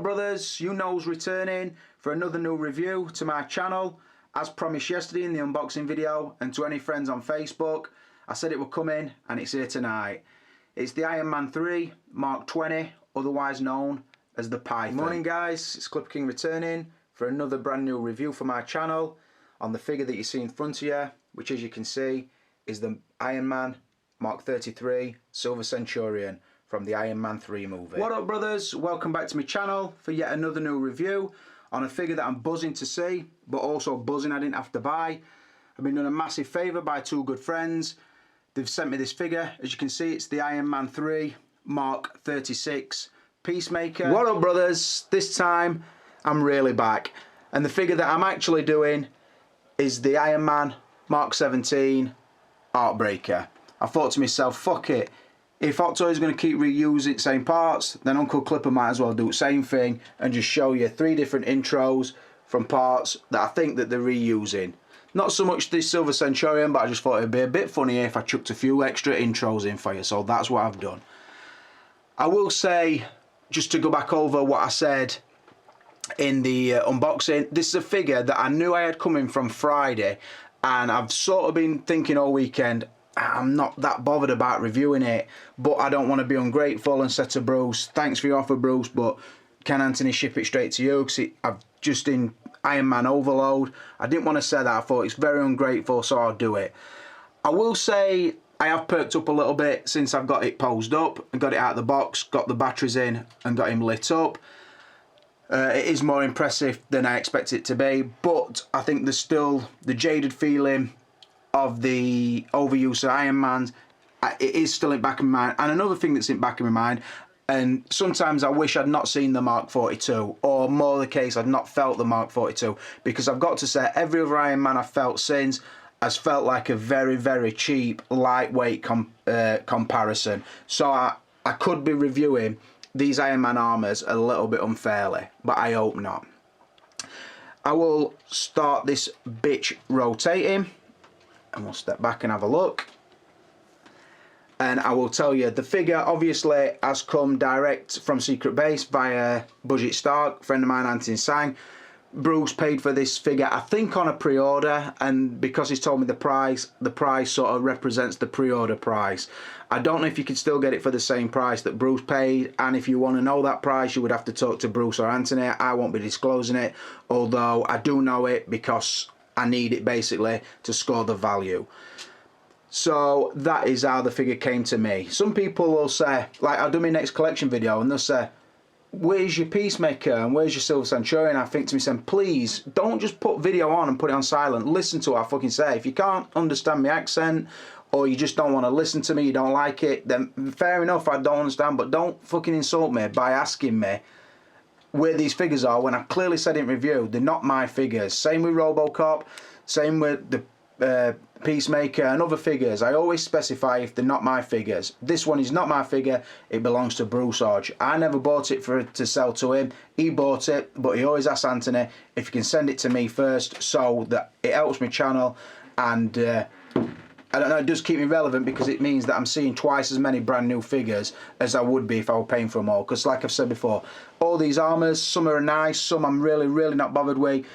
Brothers, you know's returning for another new review to my channel. As promised yesterday in the unboxing video, and to any friends on Facebook, I said it would come in and it's here tonight. It's the Iron Man 3 Mark 20, otherwise known as the Python. Good morning guys, it's Clipper King returning for another brand new review for my channel on the figure that you see in front of you, which as you can see is the Iron Man Mark 33 Silver Centurion from the Iron Man 3 movie. What up brothers, welcome back to my channel for yet another new review on a figure that I'm buzzing to see, but also buzzing I didn't have to buy. I've been done a massive favour by two good friends. They've sent me this figure. As you can see, it's the Iron Man 3 Mark 36 Peacemaker. What up brothers, this time I'm really back, and the figure that I'm actually doing is the Iron Man Mark 17 Heartbreaker. I thought to myself, fuck it, if Hot Toys going to keep reusing the same parts, then Uncle Clipper might as well do the same thing and just show you 3 different intros from parts that I think that they're reusing. Not so much this Silver Centurion, but I just thought it'd be a bit funnier if I chucked a few extra intros in for you, so that's what I've done. I will say, just to go back over what I said in the unboxing, this is a figure that I knew I had coming from Friday, and I've sort of been thinking all weekend, I'm not that bothered about reviewing it, but I don't want to be ungrateful and say to Bruce, thanks for your offer Bruce, but can Anthony ship it straight to you? Because I've just in Iron Man overload. I didn't want to say that. I thought it's very ungrateful, so I'll do it. I will say I have perked up a little bit since I've got it posed up and got it out of the box, got the batteries in and got him lit up. It is more impressive than I expected it to be, but I think there's still the jaded feeling of the overuse of Iron Man. It is still in the back of my mind. And another thing that's in the back of my mind, and sometimes I wish I'd not seen the Mark 42, or more the case I'd not felt the Mark 42, because I've got to say every other Iron Man I've felt since has felt like a very, very cheap, lightweight comparison. So I could be reviewing these Iron Man armours a little bit unfairly, but I hope not. I will start this bitch rotating, and we'll step back and have a look. And I will tell you, the figure obviously has come direct from Secret Base via Budget Stark, friend of mine Anthony Sang. Bruce paid for this figure, I think on a pre-order, and because he's told me the price sort of represents the pre-order price. I don't know if you can still get it for the same price that Bruce paid, and if you want to know that price you would have to talk to Bruce or Anthony. I won't be disclosing it, although I do know it because I need it basically to score the value. So that is how the figure came to me. Some people will say, like I'll do my next collection video and they'll say, where's your Peacemaker and where's your Silver Centurion? I think to myself, please don't just put video on and put it on silent. Listen to what I fucking say. If you can't understand my accent, or you just don't want to listen to me, you don't like it, then fair enough, I don't understand, but don't fucking insult me by asking me where these figures are when I clearly said in review they're not my figures. Same with Robocop, same with the Peacemaker and other figures. I always specify if they're not my figures. This one is not my figure, it belongs to Bruce Hodge. I never bought it to sell to him. He bought it, but he always asks Anthony if he can send it to me first so that it helps my channel, and I don't know, it does keep me relevant because it means that I'm seeing twice as many brand new figures as I would be if I were paying for them all. Because like I've said before, all these armours, some are nice, some I'm really, really not bothered with,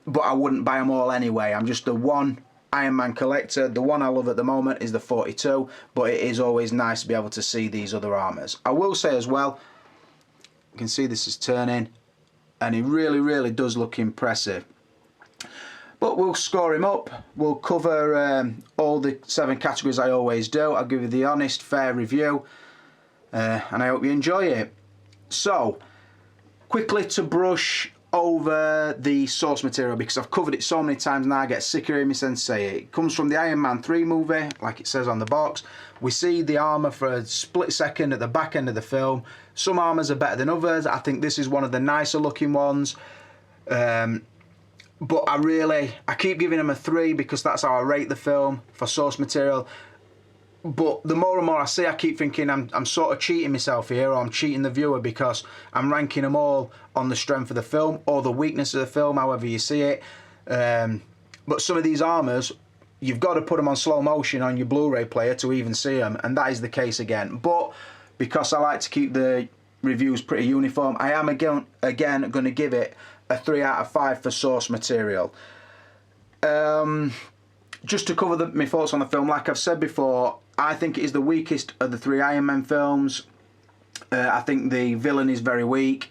but I wouldn't buy them all anyway. I'm just the one Iron Man collector. The one I love at the moment is the 42, but it is always nice to be able to see these other armours. I will say as well, you can see this is turning, and he really, really does look impressive. But we'll score him up. We'll cover all the 7 categories I always do. I'll give you the honest, fair review, and I hope you enjoy it. So, quickly to brush over the source material, because I've covered it so many times now I get sick of hearing myself say it. It comes from the Iron Man 3 movie, like it says on the box. We see the armour for a split second at the back end of the film. Some armours are better than others. I think this is one of the nicer looking ones. But I keep giving him a 3 because that's how I rate the film for source material. But the more and more I see, I keep thinking I'm sort of cheating myself here, or I'm cheating the viewer, because I'm ranking them all on the strength of the film or the weakness of the film, however you see it. But some of these armours, you've got to put them on slow motion on your Blu-ray player to even see them, and that is the case again. But because I like to keep the review's pretty uniform. I am again going to give it a 3 out of 5 for source material. Just to cover my thoughts on the film, like I've said before, I think it is the weakest of the 3 Iron Man films. I think the villain is very weak.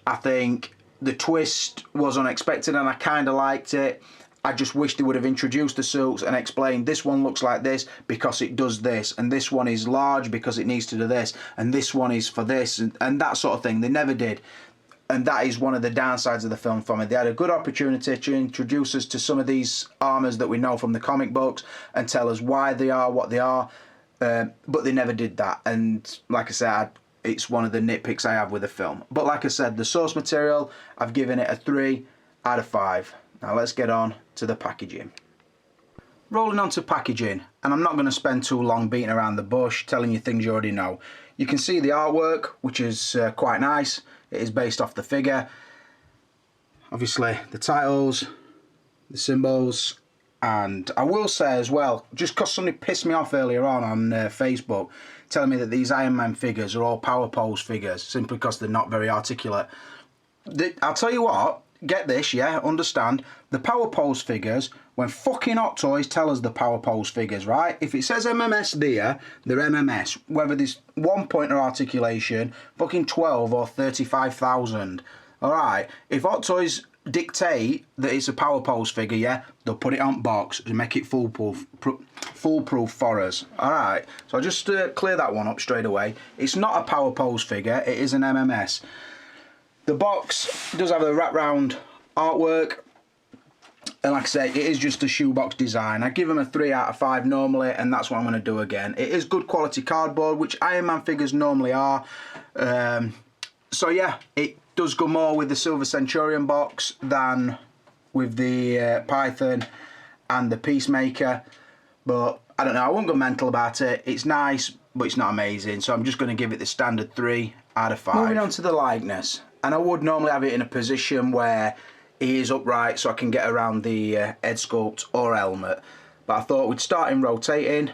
I think the twist was unexpected and I kind of liked it. I just wish they would have introduced the suits and explained this one looks like this because it does this, and this one is large because it needs to do this, and this one is for this, and that sort of thing. They never did. And that is one of the downsides of the film for me. They had a good opportunity to introduce us to some of these armours that we know from the comic books and tell us why they are what they are, but they never did that. And like I said, it's one of the nitpicks I have with the film. But like I said, the source material, I've given it a 3 out of 5. Now let's get on to the packaging. Rolling on to packaging, and I'm not going to spend too long beating around the bush telling you things you already know. You can see the artwork, which is quite nice. It is based off the figure. Obviously the titles, the symbols, and I will say as well, just because somebody pissed me off earlier on Facebook telling me that these Iron Man figures are all power pose figures simply because they're not very articulate. I'll tell you what, get this, yeah, understand, the power pose figures, when fucking Hot Toys tell us the power pose figures, right? If it says MMS there, they're MMS. Whether there's 1 point of articulation, fucking 12 or 35,000. Alright, if Hot Toys dictate that it's a power pose figure, yeah, they'll put it on box and make it foolproof for us. Alright, so I'll just clear that one up straight away. It's not a power pose figure, it is an MMS. The box does have a wraparound artwork, and like I say, it is just a shoebox design. I give them a 3 out of 5 normally, and that's what I'm going to do again. It is good quality cardboard, which Iron Man figures normally are. So yeah, it does go more with the Silver Centurion box than with the Python and the Peacemaker. But I don't know, I won't go mental about it. It's nice, but it's not amazing. So I'm just going to give it the standard 3 out of 5. Moving on to the likeness. And I would normally have it in a position where he is upright so I can get around the head sculpt or helmet. But I thought we'd start him rotating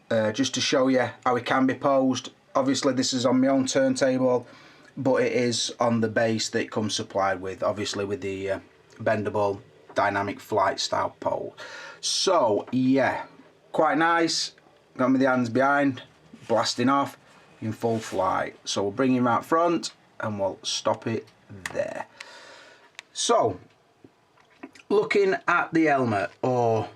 just to show you how he can be posed. Obviously this is on my own turntable, but it is on the base that it comes supplied with, obviously with the bendable dynamic flight style pole. So yeah, quite nice. Got me the hands behind, blasting off in full flight. So we'll bring him out front and we'll stop it there. So, looking at the helmet, or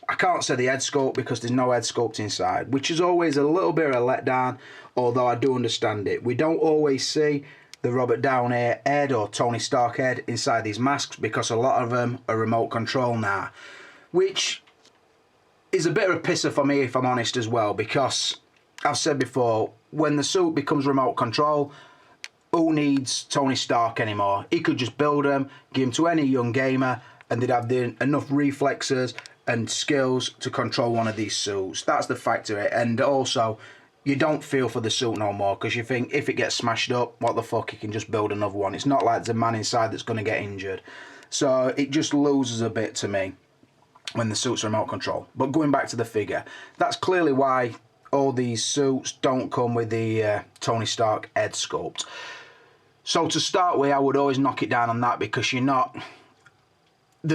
I can't say the head sculpt because there's no head sculpt inside, which is always a little bit of a letdown, although I do understand it. We don't always see the Robert Downey head or Tony Stark head inside these masks because a lot of them are remote control now, which is a bit of a pisser for me if I'm honest as well, because I've said before, when the suit becomes remote control, who needs Tony Stark anymore? He could just build them, give them to any young gamer, and they'd have enough reflexes and skills to control one of these suits. That's the fact of it. And also, you don't feel for the suit no more because you think if it gets smashed up, what the fuck, you can just build another one. It's not like there's a man inside that's going to get injured. So it just loses a bit to me when the suits are remote control. But going back to the figure, that's clearly why all these suits don't come with the Tony Stark head sculpt. So to start with, I would always knock it down on that because they're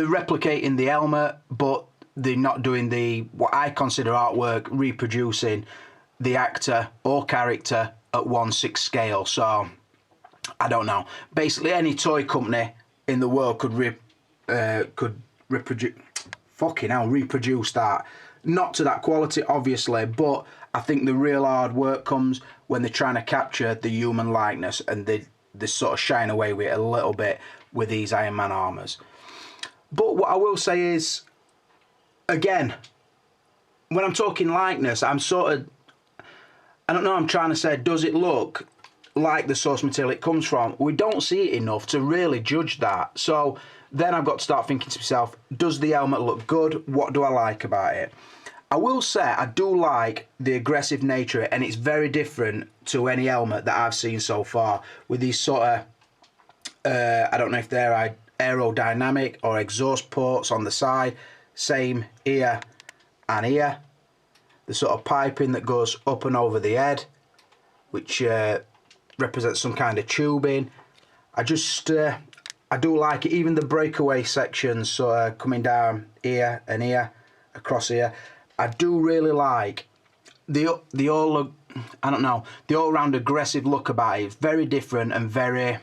replicating the helmet, but they're not doing what I consider artwork, reproducing the actor or character at 1/6 scale. So I don't know. Basically, any toy company in the world could reproduce that. Not to that quality, obviously, but I think the real hard work comes when they're trying to capture the human likeness, and they sort of shine away with it a little bit with these Iron Man armours. But what I will say is, again, when I'm talking likeness, I'm trying to say, does it look like the source material it comes from? We don't see it enough to really judge that. So then I've got to start thinking to myself, does the helmet look good? What do I like about it? I will say I do like the aggressive nature, and it's very different to any helmet that I've seen so far, with these sort of, I don't know if they're aerodynamic or exhaust ports on the side, same here and here. The sort of piping that goes up and over the head, which represents some kind of tubing. I do like it. Even the breakaway sections sort of coming down here and here, across here. I do really like the all, I don't know, the all-round aggressive look about it. It's very different and very,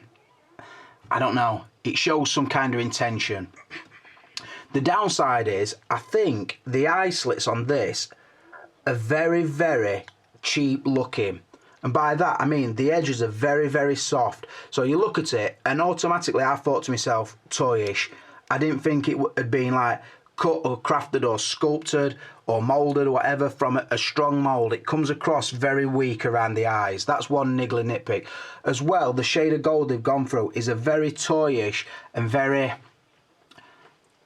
I don't know, it shows some kind of intention. The downside is, I think the eye slits on this are very, very cheap looking. And by that, I mean the edges are very, very soft. So you look at it, and automatically I thought to myself, toyish. I didn't think it had been like cut or crafted or sculpted or moulded or whatever from a strong mould. It comes across very weak around the eyes. That's one niggly nitpick. As well, the shade of gold they've gone through is a very toyish and very,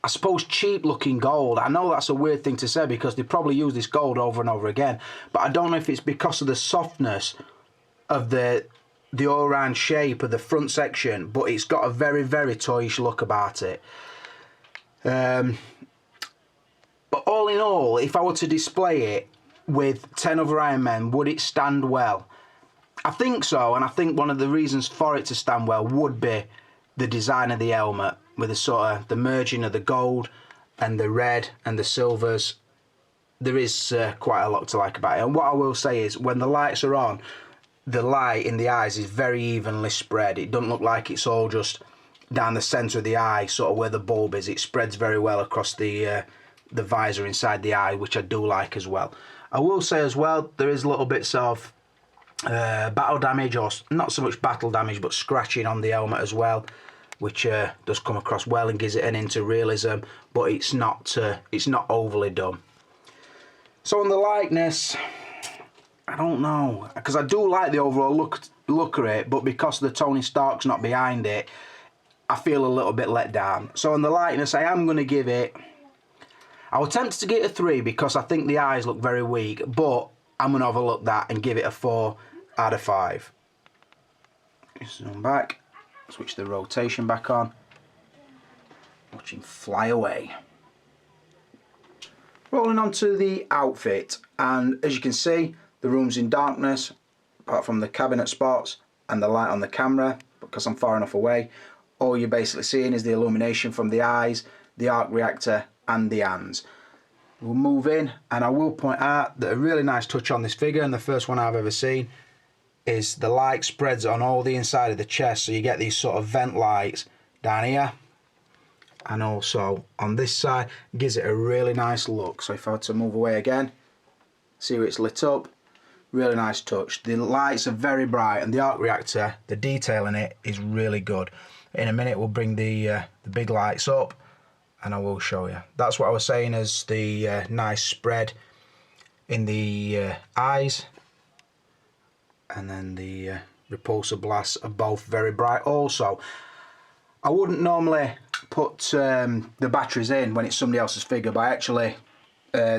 I suppose, cheap looking gold. I know that's a weird thing to say because they probably use this gold over and over again, but I don't know if it's because of the softness of the all-round shape of the front section, but it's got a very, very toyish look about it. But all in all, if I were to display it with 10 other Iron Men, would it stand well? I think so, and I think one of the reasons for it to stand well would be the design of the helmet, with the sort of the merging of the gold and the red and the silvers. There is quite a lot to like about it. And what I will say is, when the lights are on, the light in the eyes is very evenly spread. It doesn't look like it's all just down the centre of the eye, sort of where the bulb is. It spreads very well across the visor inside the eye, which I do like as well. I will say as well, there is little bits of battle damage, or not so much battle damage, but scratching on the helmet as well, which does come across well and gives it an into realism, but it's not overly done. So on the likeness, I don't know, because I do like the overall look of it, but because the Tony Stark's not behind it, I feel a little bit let down. So on the likeness, I am going to give it, I was tempted to give it a 3 because I think the eyes look very weak, but I'm going to overlook that and give it a 4 out of 5. Zoom back, switch the rotation back on, watch him fly away. Rolling on to the outfit, and as you can see, the room's in darkness, apart from the cabinet spots and the light on the camera, because I'm far enough away. All you're basically seeing is the illumination from the eyes, the arc reactor and the hands. We'll move in, and I will point out that a really nice touch on this figure, and the first one I've ever seen, is the light spreads on all the inside of the chest, so you get these sort of vent lights down here, and also on this side. It gives it a really nice look. So if I were to move away again, see where it's lit up, really nice touch. The lights are very bright, and the arc reactor, the detail in it is really good. In a minute we'll bring the big lights up and I will show you. That's what I was saying as the nice spread in the eyes, and then the repulsor blasts are both very bright. Also, I wouldn't normally put the batteries in when it's somebody else's figure, but I actually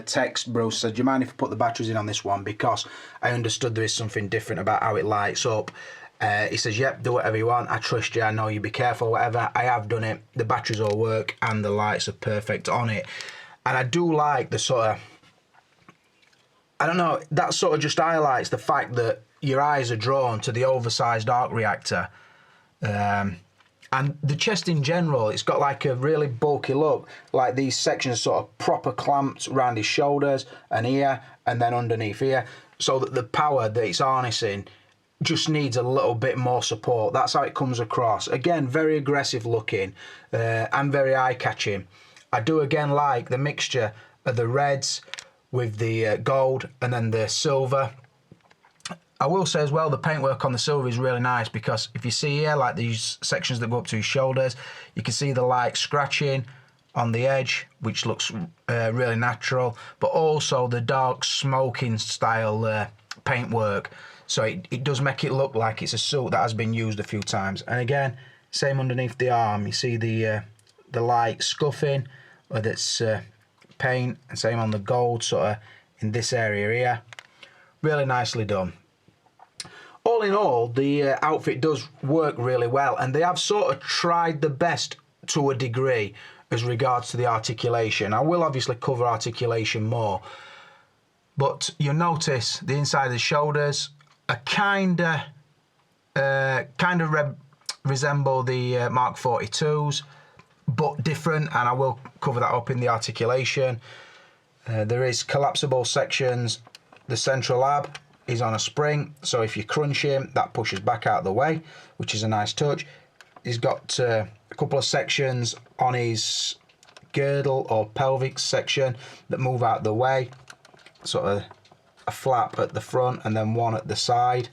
text Bruce, said, do you mind if I put the batteries in on this one, because I understood there is something different about how it lights up. He says, yep, do whatever you want, I trust you, I know you, be careful, whatever. I have done it, the batteries all work and the lights are perfect on it. And I do like the sort of, I don't know, that sort of just highlights the fact that your eyes are drawn to the oversized arc reactor. And the chest in general, it's got like a really bulky look, like these sections sort of proper clamped around his shoulders and here and then underneath here, so that the power that it's harnessing just needs a little bit more support. That's how it comes across. Again, very aggressive looking and very eye-catching. I do again like the mixture of the reds with the gold and then the silver. I will say as well, the paintwork on the silver is really nice, because if you see here, like these sections that go up to his shoulders, you can see the light scratching on the edge, which looks really natural, but also the dark smoking style paintwork. So it does make it look like it's a suit that has been used a few times. And again, same underneath the arm, you see the light scuffing, or that's paint, and same on the gold sort of in this area here. Really nicely done. All in all, the outfit does work really well, and they have sort of tried the best to a degree as regards to the articulation. I will obviously cover articulation more, but you'll notice the inside of the shoulders are kinda kind of resemble the Mark 42s, but different, and I will cover that up in the articulation. There is collapsible sections. The central lab is on a spring, so if you crunch him, that pushes back out of the way, which is a nice touch. He's got a couple of sections on his girdle or pelvic section that move out of the way, sort of a flap at the front and then one at the side,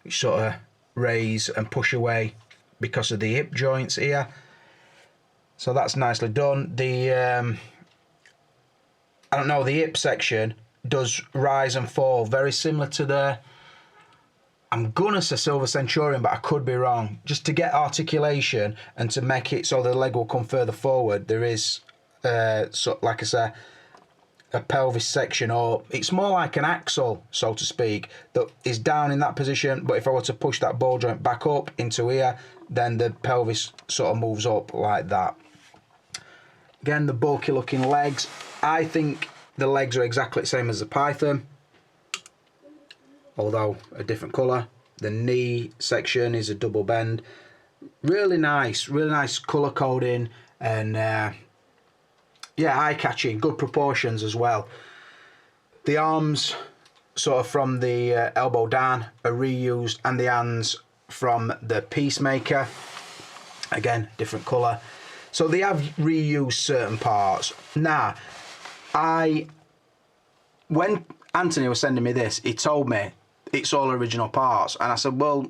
which sort of raise and push away because of the hip joints here. So that's nicely done. The I don't know, the hip section does rise and fall, very similar to the, I'm gonna say Silver Centurion, but I could be wrong. Just to get articulation and to make it so the leg will come further forward, there is, like I say, a pelvis section, or it's more like an axle, so to speak, that is down in that position, but if I were to push that ball joint back up into here, then the pelvis sort of moves up like that. Again, the bulky looking legs. I think the legs are exactly the same as the Python, although a different colour. The knee section is a double bend. Really nice colour coding, and yeah, eye-catching, good proportions as well. The arms, sort of from the elbow down, are reused, and the hands from the Peacemaker. Again, different colour. So they have reused certain parts. Now, when Anthony was sending me this, he told me it's all original parts, and I said, well,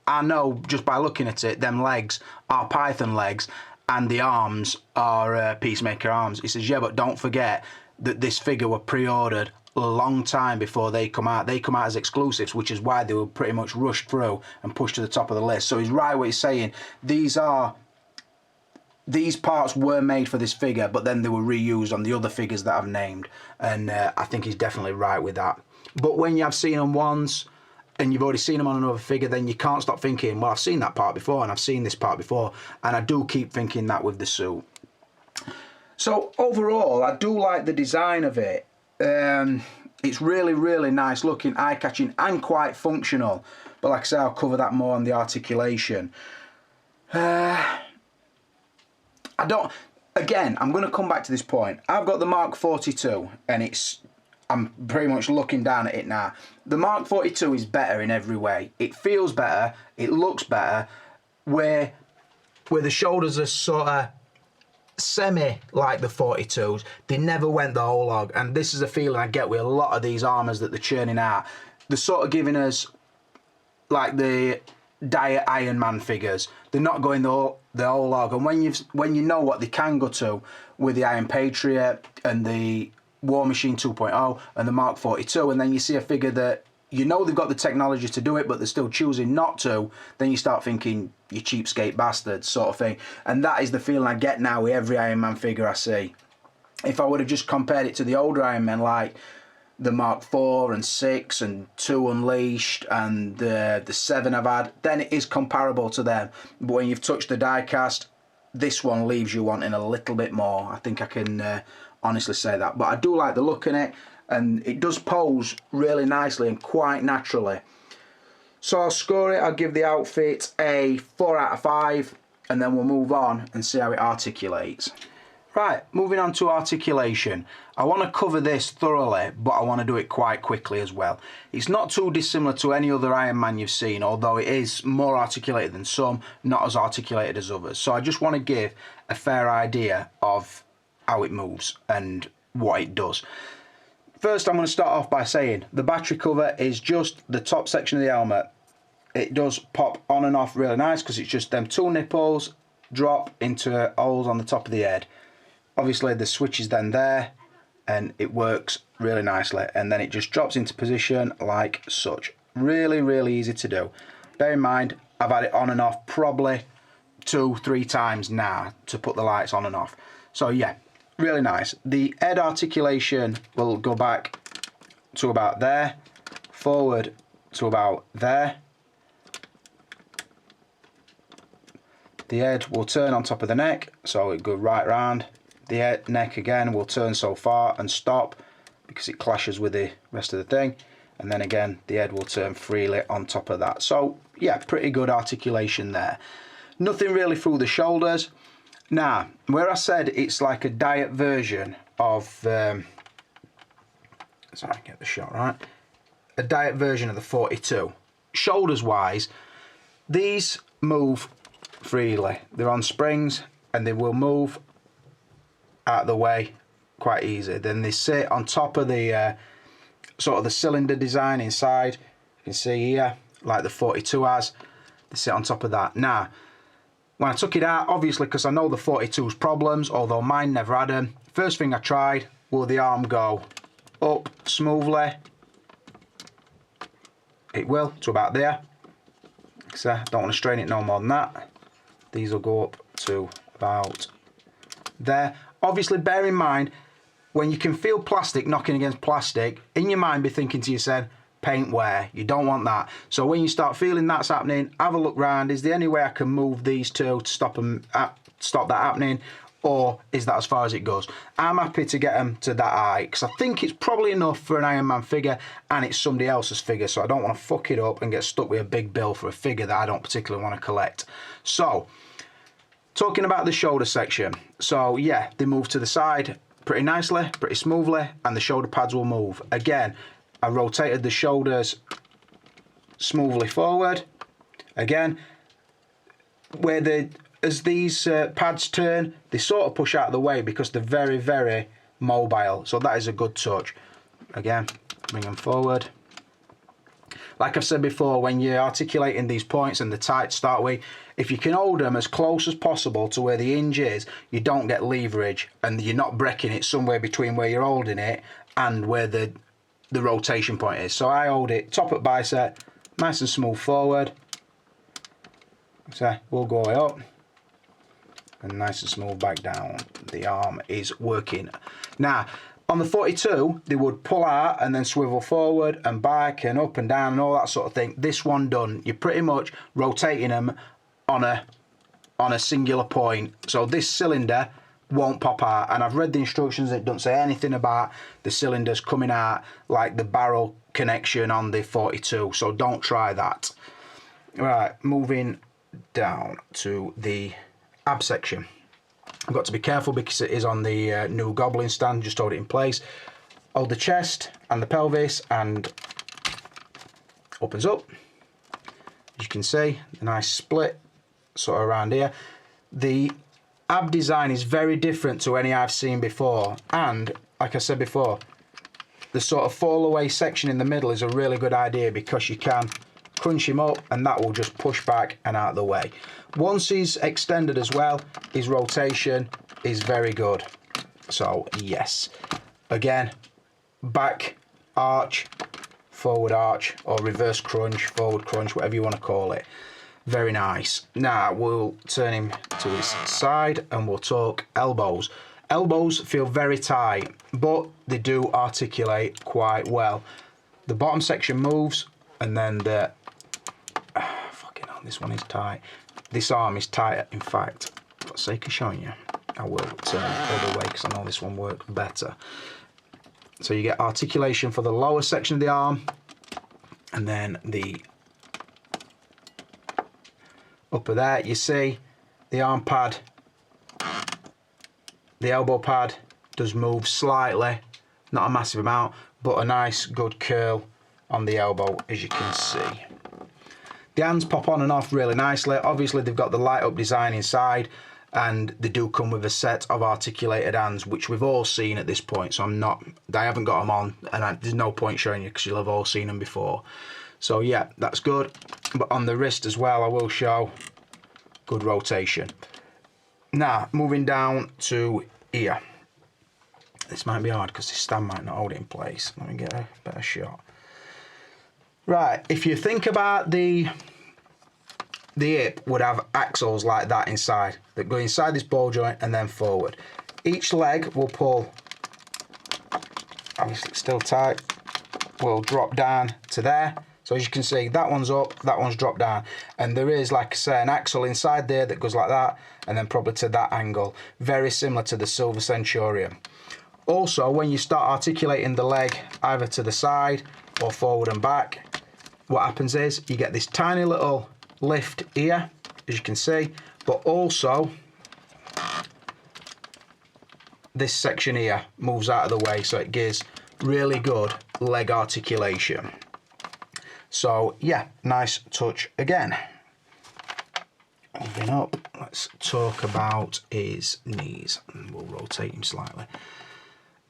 I know just by looking at it, them legs are Python legs, and the arms are Peacemaker arms. He says, yeah, but don't forget that this figure were pre-ordered a long time before they come out. They come out as exclusives, which is why they were pretty much rushed through and pushed to the top of the list. So he's right what he's saying. These parts were made for this figure, but then they were reused on the other figures that I've named, and I think he's definitely right with that. But when you have seen them once, and you've already seen them on another figure, then you can't stop thinking, well, I've seen that part before, and I've seen this part before, and I do keep thinking that with the suit. So overall, I do like the design of it. It's really, really nice looking, eye-catching, and quite functional. But like I say, I'll cover that more on the articulation. Again, I'm going to come back to this point. I've got the Mark 42, and I'm pretty much looking down at it now. The Mark 42 is better in every way. It feels better, it looks better, where the shoulders are sort of semi like the 42s. They never went the whole hog, and this is a feeling I get with a lot of these armours that they're churning out. They're sort of giving us like the Diet Iron Man figures. They're not going the whole hog, and when you know what they can go to with the Iron Patriot and the War Machine 2.0 and the Mark 42, and then you see a figure that you know they've got the technology to do it, but they're still choosing not to, then you start thinking, you cheapskate bastards, sort of thing. And that is the feeling I get now with every Iron Man figure I see. If I would have just compared it to the older Iron Men, like the Mark 4 and 6 and 2 Unleashed and the 7 I've had, then it is comparable to them. But when you've touched the die-cast, this one leaves you wanting a little bit more. I think I can honestly say that. But I do like the look in it, and it does pose really nicely and quite naturally. So I'll score it. I'll give the outfit a 4 out of 5, and then we'll move on and see how it articulates. Right, moving on to articulation. I want to cover this thoroughly, but I want to do it quite quickly as well. It's not too dissimilar to any other Iron Man you've seen, although it is more articulated than some, not as articulated as others. So I just want to give a fair idea of how it moves and what it does. First, I'm going to start off by saying the battery cover is just the top section of the helmet. It does pop on and off really nice because it's just them two nipples drop into holes on the top of the head. Obviously the switch is then there and it works really nicely, and then it just drops into position like such. Really, really easy to do. Bear in mind, I've had it on and off probably 2-3 times now to put the lights on and off. So yeah, really nice. The head articulation will go back to about there, forward to about there. The head will turn on top of the neck, so it go right round. The neck again will turn so far and stop because it clashes with the rest of the thing. and then again the head will turn freely on top of that. So yeah, pretty good articulation there. Nothing really through the shoulders. Now, where I said it's like a diet version of sorry, get the shot right, a diet version of the 42, shoulders wise, these move freely. They're on springs and they will move out of the way quite easy. Then they sit on top of the sort of the cylinder design inside. You can see here, like the 42 has, they sit on top of that. Now, when I took it out, obviously, because I know the 42's problems, although mine never had them, first thing I tried, will the arm go up smoothly? It will, to about there. So I don't want to strain it no more than that. These will go up to about there. Obviously, bear in mind, when you can feel plastic knocking against plastic, in your mind be thinking to yourself, paint wear. You don't want that. So when you start feeling that's happening, have a look round. Is there any way I can move these two to stop that happening? Or is that as far as it goes? I'm happy to get them to that height, because I think it's probably enough for an Iron Man figure, and it's somebody else's figure, so I don't want to fuck it up and get stuck with a big bill for a figure that I don't particularly want to collect. So, talking about the shoulder section. So yeah, they move to the side pretty nicely, pretty smoothly, and the shoulder pads will move. Again, I rotated the shoulders smoothly forward. Again, as these pads turn, they sort of push out of the way because they're very, very mobile. So that is a good touch. Again, bring them forward. Like I've said before, when you're articulating these points and the tight start with, if you can hold them as close as possible to where the hinge is, you don't get leverage and you're not breaking it somewhere between where you're holding it and where the rotation point is. So I hold it top at bicep, nice and smooth forward. So we'll go way up and nice and smooth back down. The arm is working. Now, on the 42, they would pull out and then swivel forward and back and up and down and all that sort of thing. This one done, you're pretty much rotating them on a singular point. So this cylinder won't pop out, and I've read the instructions, it doesn't say anything about the cylinders coming out like the barrel connection on the 42, so don't try that. Right, moving down to the ab section. I've got to be careful because it is on the new Goblin stand. Just hold it in place, hold the chest and the pelvis, and opens up. As you can see, a nice split sort of around here. The ab design is very different to any I've seen before, and like I said before, the sort of fall away section in the middle is a really good idea because you can crunch him up and that will just push back and out of the way. Once he's extended as well, his rotation is very good. So yes, again, back arch, forward arch, or reverse crunch, forward crunch, whatever you want to call it. Very nice. Now we'll turn him to his side and we'll talk elbows. Elbows feel very tight, but they do articulate quite well. The bottom section moves, and then the fucking hell, this one is tight. This arm is tighter. In fact, for the sake of showing you, I will turn it the other way because I know this one works better. So you get articulation for the lower section of the arm, and then the upper there. You see the arm pad, the elbow pad does move slightly, not a massive amount, but a nice good curl on the elbow, as you can see. The hands pop on and off really nicely. Obviously they've got the light up design inside, and they do come with a set of articulated hands, which we've all seen at this point, so I haven't got them on, and there's no point showing you because you'll have all seen them before. So yeah, that's good. But on the wrist as well, I will show good rotation. Now, moving down to here. This might be hard because this stand might not hold it in place. Let me get a better shot. Right, if you think about the hip would have axles like that inside, that go inside this ball joint and then forward. Each leg will pull, obviously it's still tight, will drop down to there. So as you can see, that one's up, that one's dropped down. And there is, like I say, an axle inside there that goes like that, and then probably to that angle. Very similar to the Silver Centurion. Also, when you start articulating the leg either to the side or forward and back, what happens is you get this tiny little lift here, as you can see, but also this section here moves out of the way, so it gives really good leg articulation. So yeah, nice touch again. Moving up, let's talk about his knees, and we'll rotate him slightly.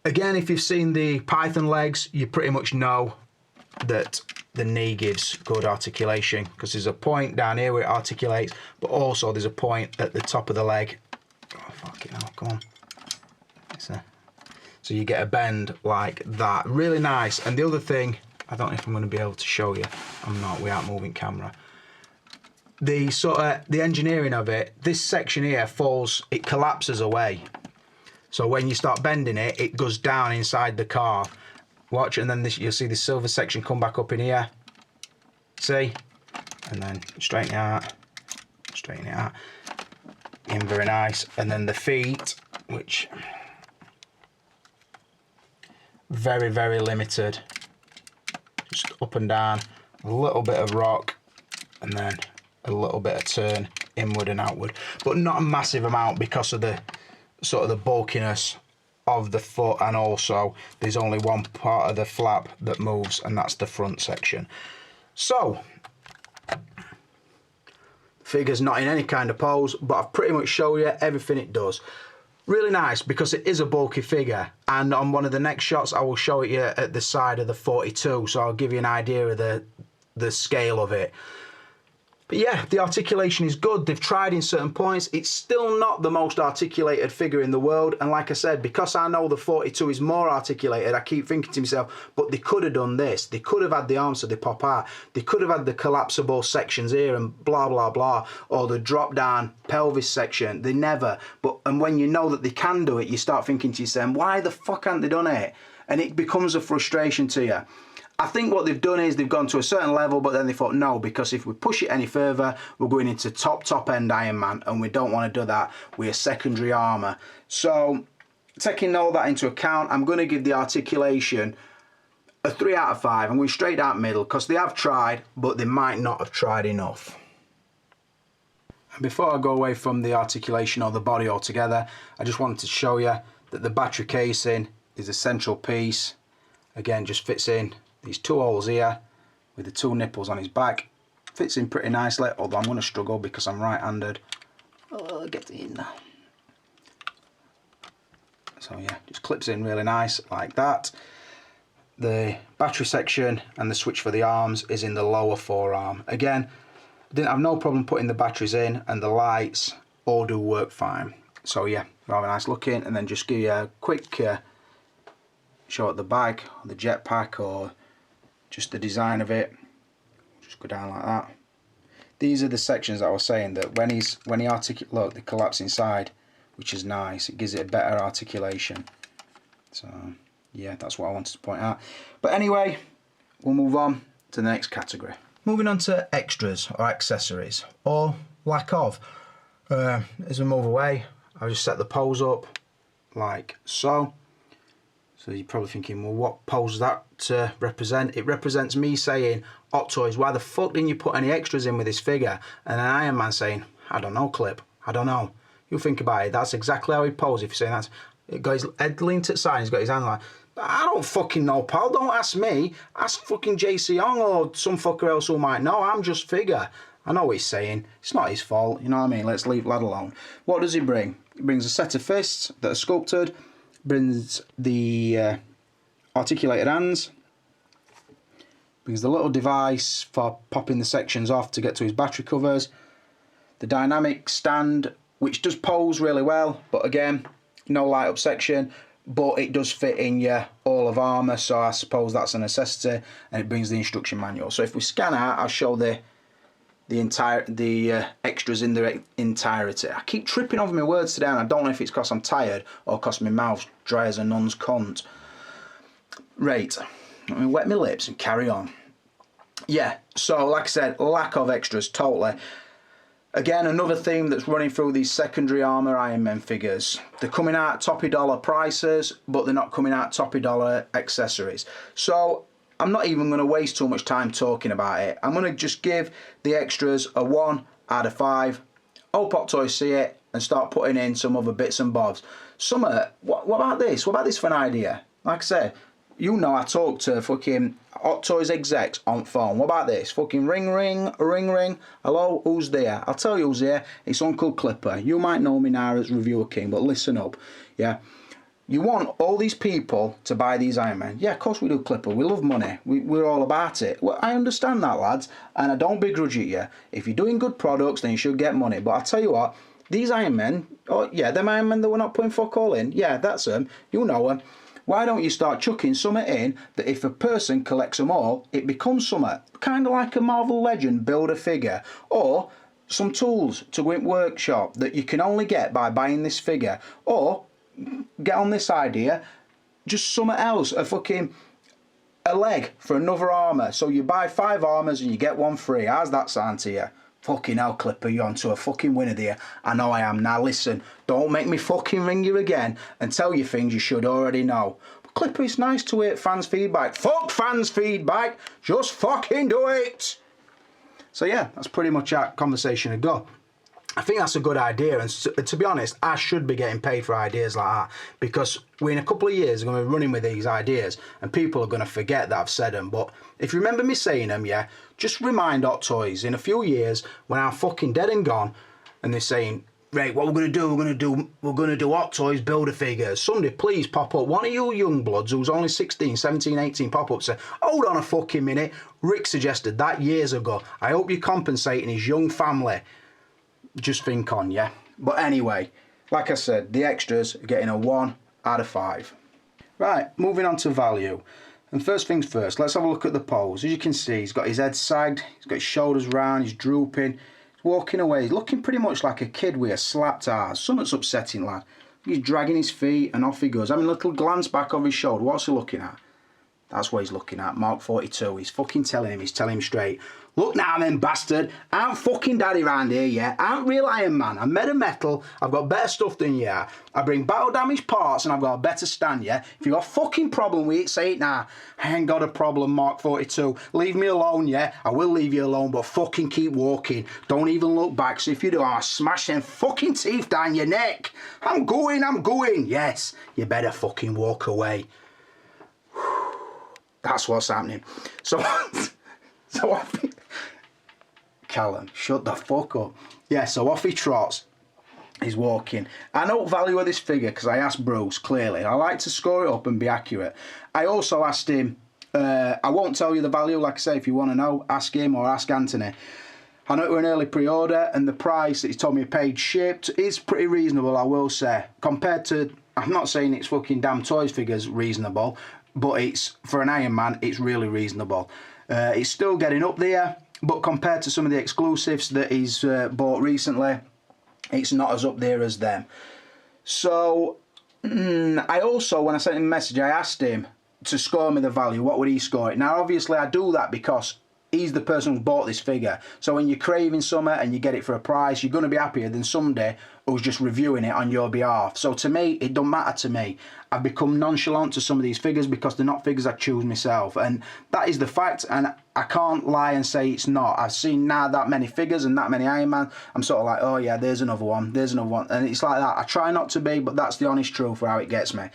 Again, if you've seen the python legs, you pretty much know that the knee gives good articulation, because there's a point down here where it articulates, but also there's a point at the top of the leg. Oh, fucking hell, come on. So you get a bend like that. Really nice. And the other thing, I don't know if I'm going to be able to show you. I'm not, we aren't moving camera. The engineering of it, this section here falls, it collapses away. So when you start bending it, it goes down inside the car. Watch, and then you'll see the silver section come back up in here. See? And then straighten it out. Straighten it out. In very nice. And then the feet, which very, very limited. Just up and down, a little bit of rock, and then a little bit of turn inward and outward, but not a massive amount because of the sort of the bulkiness of the foot, and also there's only one part of the flap that moves, and that's the front section. So figure's not in any kind of pose, but I've pretty much shown you everything it does. Really nice, because it is a bulky figure, and on one of the next shots I will show it you at the side of the 42, so I'll give you an idea of the scale of it. But yeah, the articulation is good. They've tried in certain points. It's still not the most articulated figure in the world. And like I said, because I know the 42 is more articulated, I keep thinking to myself, but they could have done this. They could have had the arms so they pop out. They could have had the collapsible sections here and blah, blah, blah. Or the drop down pelvis section. They never. And when you know that they can do it, you start thinking to yourself, why the fuck haven't they done it? And it becomes a frustration to you. I think what they've done is they've gone to a certain level, but then they thought, no, because if we push it any further, we're going into top end Iron Man, and we don't want to do that with a secondary armour. So, taking all that into account, I'm going to give the articulation a 3 out of 5. I'm going straight out middle, because they have tried, but they might not have tried enough. And before I go away from the articulation or the body altogether, I just wanted to show you that the battery casing is a central piece. Again, just fits in these 2 holes here with the 2 nipples on his back. Fits in pretty nicely, although I'm going to struggle because I'm right-handed. Oh, get in. So yeah, just clips in really nice like that. The battery section and the switch for the arms is in the lower forearm. Again, didn't have no problem putting the batteries in, and the lights all do work fine. So yeah, rather nice looking. And then just give you a quick show at the back, or the jetpack, or just the design of it. Just go down like that. These are the sections that I was saying that when he articulates, look, they collapse inside, which is nice. It gives it a better articulation. So yeah, that's what I wanted to point out. But anyway, we'll move on to the next category. Moving on to extras or accessories, or lack of. As we move away, I'll just set the pose up like so. So you're probably thinking, well, what pose does that represent? It represents me saying, Hot Toys, why the fuck didn't you put any extras in with this figure? And an Iron Man saying, I don't know, Clip, I don't know. You think about it, that's exactly how he posed. If you're saying that, he's got his head leaned to the side, he's got his hand like, I don't fucking know, pal, don't ask me. Ask fucking JC Young or some fucker else who might know, I'm just figure. I know what he's saying, it's not his fault, you know what I mean? Let's leave lad alone. What does he bring? He brings a set of fists that are sculpted, brings the articulated hands, brings the little device for popping the sections off to get to his battery covers, the dynamic stand, which does pose really well, but again, no light up section, but it does fit in your all of armour, so I suppose that's a necessity, and it brings the instruction manual. So if we scan out, I'll show the extras in their entirety. I keep tripping over my words today, and I don't know if it's because I'm tired or because my mouth's dry as a nun's cunt. Right, let me wet my lips and carry on. Yeah, so like I said, lack of extras, totally. Again, another theme that's running through these secondary armour Iron Man figures. They're coming out toppy dollar prices, but they're not coming out toppy dollar accessories. So I'm not even going to waste too much time talking about it. I'm going to just give the extras a 1 out of 5. Hope Hot Toys see it and start putting in some other bits and bobs. Summer, what about this? What about this for an idea? Like I said, you know I talk to fucking Hot Toys execs on phone. What about this? Fucking ring. Hello, who's there? I'll tell you who's there. It's Uncle Clipper. You might know me now as Reviewer King, but listen up. Yeah. You want all these people to buy these Iron Men. Yeah, of course we do, Clipper. We love money. We're all about it. Well, I understand that, lads, and I don't begrudge it you. If you're doing good products, then you should get money. But I'll tell you what, these Iron Men, oh yeah, them Iron Men that we're not putting fuck all in, yeah, that's them. You know them. Why don't you start chucking something in that if a person collects them all, it becomes something. Kind of like a Marvel Legend Build-A-Figure. Or some tools to go in workshop that you can only get by buying this figure. Or get on this idea, just something else, a leg for another armour. So you buy 5 armours and you get 1 free. How's that sound to you? Fucking hell, Clipper, you're onto a fucking winner there. I know I am. Now listen, don't make me fucking ring you again and tell you things you should already know. But Clipper, it's nice to hear fans' feedback. Fuck fans' feedback, just fucking do it. So yeah, that's pretty much our conversation to go. I think that's a good idea, and to be honest, I should be getting paid for ideas like that, because in a couple of years, I'm going to be running with these ideas, and people are going to forget that I've said them. But if you remember me saying them, yeah, just remind Hot Toys in a few years when I'm fucking dead and gone, and they're saying, right, what we're going to do Hot Toys Build-A-Figures. Somebody please pop up. One of you young bloods who's only 16, 17, 18 pop up say, hold on a fucking minute. Rick suggested that years ago. I hope you're compensating his young family. Just think on, yeah. But anyway, like I said, the extras are getting a 1 out of 5. Right, moving on to value. And first things first, let's have a look at the pose. As you can see, he's got his head sagged, he's got his shoulders round, he's drooping, he's walking away. He's looking pretty much like a kid with a slapped ass. Something's upsetting, lad. He's dragging his feet and off he goes. Having a little glance back over his shoulder. What's he looking at? That's what he's looking at, Mark 42. He's fucking telling him, he's telling him straight. Look now then, bastard. I'm fucking daddy round here, yeah? I'm real Iron Man. I'm made of metal. I've got better stuff than you are. I bring battle damage parts and I've got a better stand, yeah? If you got a fucking problem with it, say it now. I ain't got a problem, Mark 42. Leave me alone, yeah? I will leave you alone, but fucking keep walking. Don't even look back, so if you do, I'll smash them fucking teeth down your neck. I'm going. Yes, you better fucking walk away. That's what's happening. So Callum, shut the fuck up. Yeah, so off he trots. He's walking. I know value of this figure because I asked Bruce, clearly. I like to score it up and be accurate. I also asked him, I won't tell you the value, like I say, if you want to know, ask him or ask Anthony. I know it was an early pre-order and the price that he told me paid shipped is pretty reasonable, I will say. Compared to, I'm not saying it's fucking damn toys figures reasonable, but it's, for an Iron Man, it's really reasonable. It's still getting up there, but compared to some of the exclusives that he's bought recently, it's not as up there as them. So, I also, when I sent him a message, I asked him to score me the value. What would he score it? Now, obviously, I do that because he's the person who's bought this figure. So when you're craving something and you get it for a price, you're going to be happier than somebody who's just reviewing it on your behalf. So to me, it don't matter to me. I've become nonchalant to some of these figures because they're not figures I choose myself. And that is the fact, and I can't lie and say it's not. I've seen now that many figures and that many Iron Man. I'm sort of like, oh yeah, there's another one, there's another one. And it's like that. I try not to be, but that's the honest truth for how it gets me.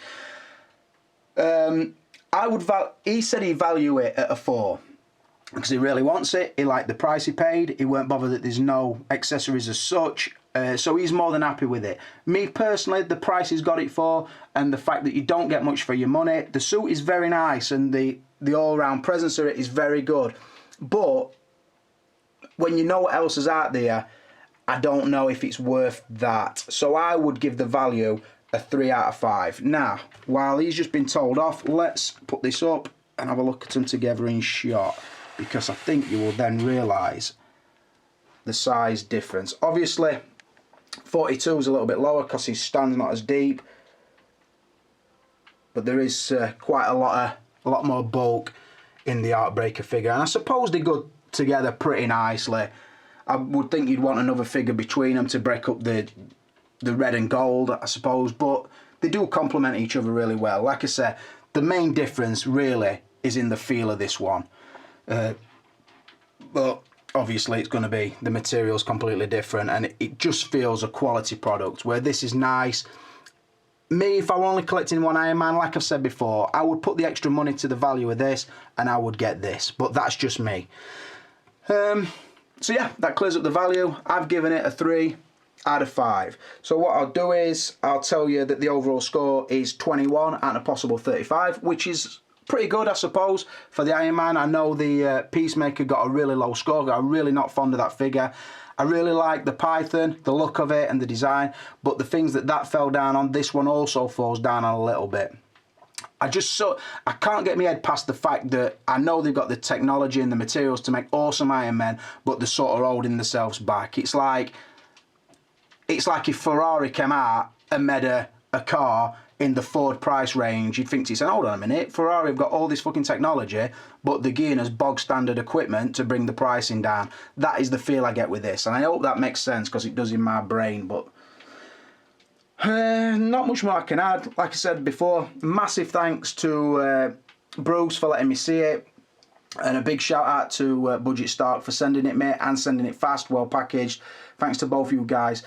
He said he'd value it at a 4. Because he really wants it. He liked the price he paid. He weren't bothered that there's no accessories as such. So he's more than happy with it. Me personally, the price he's got it for, and the fact that you don't get much for your money. The suit is very nice, and the all-round presence of it is very good. But when you know what else is out there, I don't know if it's worth that. So I would give the value a 3 out of 5. Now, while he's just been told off, let's put this up and have a look at them together in shot, because I think you will then realise the size difference. Obviously, 42 is a little bit lower because his stand's not as deep, but there is quite a lot more bulk in the Heartbreaker figure, and I suppose they go together pretty nicely. I would think you'd want another figure between them to break up the red and gold, I suppose, but they do complement each other really well. Like I said, the main difference really is in the feel of this one. But obviously it's going to be, the material's completely different, and it just feels a quality product, where this is nice. Me, if I were only collecting one Iron Man, like I've said before, I would put the extra money to the value of this and I would get this, but that's just me. So yeah, that clears up the value. I've given it a 3 out of 5. So what I'll do is I'll tell you that the overall score is 21 out of a possible 35, which is pretty good, I suppose, for the Iron Man. I know the Peacemaker got a really low score. I'm really not fond of that figure. I really like the Python, the look of it and the design, but the things that fell down on, this one also falls down on a little bit. I can't get my head past the fact that I know they've got the technology and the materials to make awesome Iron Men, but they're sort of holding themselves back. It's like if Ferrari came out and made a car in the Ford price range, you'd think to yourself, hold on a minute, Ferrari have got all this fucking technology, but they're gearing us bog standard equipment to bring the pricing down. That is the feel I get with this, and I hope that makes sense, because it does in my brain. But not much more I can add. Like I said before, massive thanks to Bruce for letting me see it, and a big shout out to Budget Stark for sending it, mate, and sending it fast, well packaged. Thanks to both of you guys.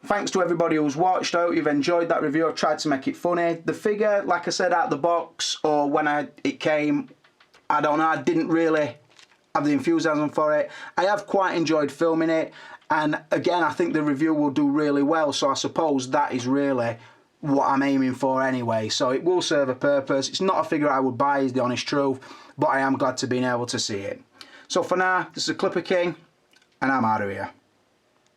Thanks to everybody who's watched. I hope you've enjoyed that review. I tried to make it funny. The figure, like I said, out of the box, or when it came, I don't know, I didn't really have the enthusiasm for it. I have quite enjoyed filming it, and again, I think the review will do really well, so I suppose that is really what I'm aiming for anyway. So it will serve a purpose. It's not a figure I would buy, is the honest truth, but I am glad to be able to see it. So for now, this is a Clipper King, and I'm out of here.